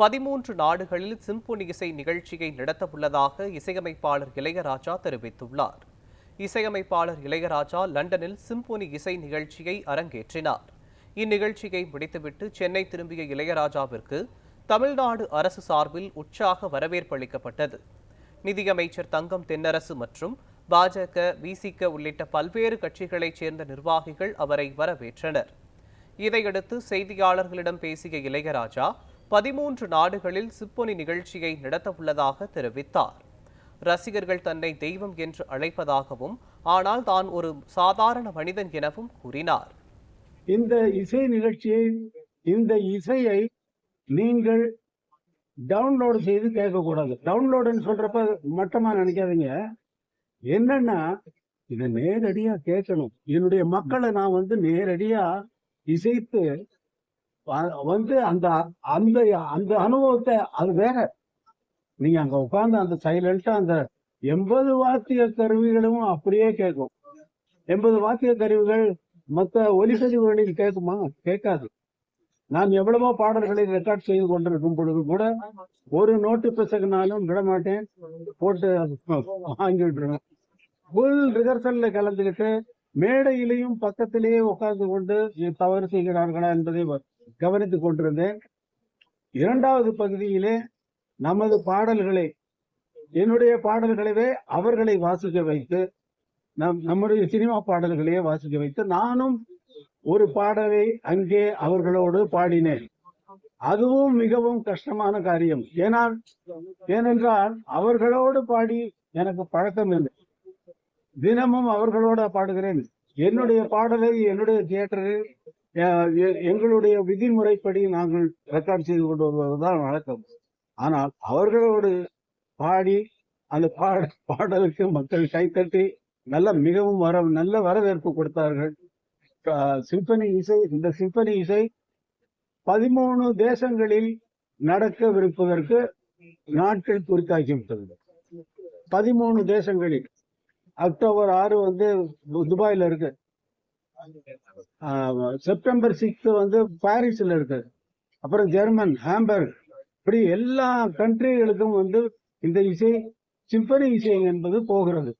13 நாடுகளில் சிம்பொனி இசை நிகழ்ச்சியை நடத்தவுள்ளதாக இசையமைப்பாளர் இளையராஜா தெரிவித்துள்ளார். இசையமைப்பாளர் இளையராஜா லண்டனில் சிம்பொனி இசை நிகழ்ச்சியை அரங்கேற்றினார். இந்நிகழ்ச்சியை முடித்துவிட்டு சென்னை திரும்பிய இளையராஜாவிற்கு தமிழ்நாடு அரசு சார்பில் உற்சாக வரவேற்பு அளிக்கப்பட்டது. நிதியமைச்சர் தங்கம் தென்னரசு மற்றும் பாஜக, விசிக உள்ளிட்ட பல்வேறு கட்சிகளைச் சேர்ந்த நிர்வாகிகள் அவரை வரவேற்றனர். இதையடுத்து செய்தியாளர்களிடம் பேசிய இளையராஜா 13 நாடுகளில் சிம்பொனி நிகழ்ச்சியை நடத்தவுள்ளதாக தெரிவித்தார். ரசிகர்கள் தன்னை தெய்வம் என்று அழைப்பதாகவும், ஆனால் தான் ஒரு சாதாரண மனிதன் எனவும் கூறினார். இந்த இசை நிகழ்ச்சியை, இந்த இசையை நீங்கள் டவுன்லோடு செய்து கேட்கக்கூடாது. டவுன்லோடுன்னு சொல்றப்ப மட்டமா நினைக்காதீங்க. என்னன்னா, இதை நேரடியா கேட்கணும். என்னுடைய மக்களை நான் நேரடியா இசைத்து அந்த அந்த அந்த அனுபவத்தை, அது வேற. நீங்க அங்க உட்கார்ந்து அந்த சைலண்டா அந்த 80 வாத்திய கருவிகளும் அப்படியே கேட்கும். 80 வாத்திய கருவிகள் மற்ற ஒலிப்பதிவுகளில் கேட்குமா? கேட்காது. நான் எவ்வளவோ பாடல்களை ரெக்கார்ட் செய்து கொண்டிருக்கும் பொழுது கூட ஒரு நோட்டு பிசகுனாலும் விடமாட்டேன், போட்டு வாங்கி விட்டுருவேன். ஃபுல் ரிஹர்சல்ல கலந்துக்கிட்டு மேடையிலையும் பக்கத்திலேயே உட்கார்ந்து கொண்டு தவறு செய்கிறார்களா என்பதை கவனித்துக் கொண்டிருந்தேன். இரண்டாவது பகுதியிலே நமது பாடல்களை, என்னுடைய பாடல்களவே அவர்களை வாசிக்க வைத்து, நம்முடைய சினிமா பாடல்களையே வாசிக்க வைத்து நானும் ஒரு பாடலை அங்கே அவர்களோடு பாடினேன். அதுவும் மிகவும் கஷ்டமான காரியம். ஏனென்றால் அவர்களோடு பாடி எனக்கு பழக்கம் இல்லை. தினமும் அவர்களோட பாடுகிறேன். என்னுடைய பாடலை என்னுடைய தியேட்டரில் எங்களுடைய விதிமுறைப்படி நாங்கள் ரெக்கார்ட் செய்து கொண்டு வருவதுதான் வழக்கம். ஆனால் அவர்களோடு பாடி அந்த பாடலுக்கு மக்கள் கைத்தட்டி மிகவும் நல்ல வரவேற்பு கொடுத்தார்கள். சிம்பனி இசை, இந்த சிம்பனி இசை 13 தேசங்களில் நடக்கவிருப்பதற்கு நாட்கள் குறித்தாகிவிட்டது. 13 தேசங்களில். அக்டோபர் 6 துபாயில இருக்கு, செப்டம்பர் 6 பாரிஸ்ல இருக்கு, அப்புறம் ஜெர்மன், ஹாம்பர்க், இப்படி எல்லா கண்ட்ரிகளுக்கும் இந்த இசை, சிம்பனி இசை என்பது போகிறது.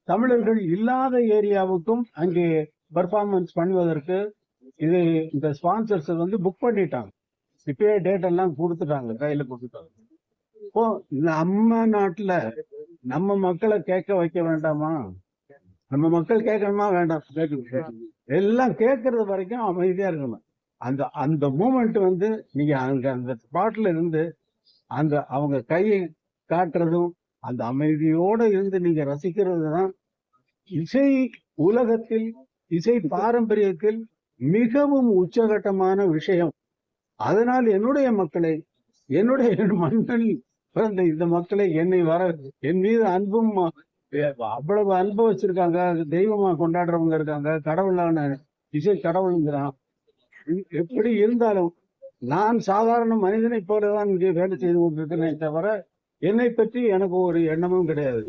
தமிழர்கள் இல்லாத ஏரியாவுக்கும் அங்கே பர்ஃபார்மன்ஸ் பண்ணுவதற்கு இந்த ஸ்பான்சர்ஸ் புக் பண்ணிட்டாங்க. இப்பயே டேட் எல்லாம் கொடுத்துட்டாங்க, கையில கொடுத்துட்டாங்க. இப்போ நம்ம நாட்டுல நம்ம மக்களை கேட்க வைக்க வேண்டாமா? நம்ம மக்கள் கேட்கணுமா வேண்டாம்? எல்லாம் கேட்கறது வரைக்கும் அமைதியா இருக்கணும். அந்த மூமெண்ட் நீங்க அங்க அந்த ஸ்பாட்ல இருந்து அவங்க கையை காட்டுறதும் அந்த அமைதியோட இருந்து நீங்க ரசிக்கிறது தான் இசை உலகத்தில், இசை பாரம்பரியத்தில் மிகவும் உச்சகட்டமான விஷயம். அதனால் என்னுடைய மக்களை, என்னுடைய மண்ணில் பிறந்த இந்த மக்களை என் மீது அன்பும், அவ்வளவு அன்பு வச்சிருக்காங்க. தெய்வமா கொண்டாடுறவங்க இருக்காங்க. கடவுளான இசை கடவுளுங்கிறான். எப்படி இருந்தாலும் நான் சாதாரண மனிதனை போலதான் இங்கே வேலை செய்து கொண்டிருக்கிறேன் தவிர என்னை பற்றி எனக்கு ஒரு எண்ணமும் கிடையாது.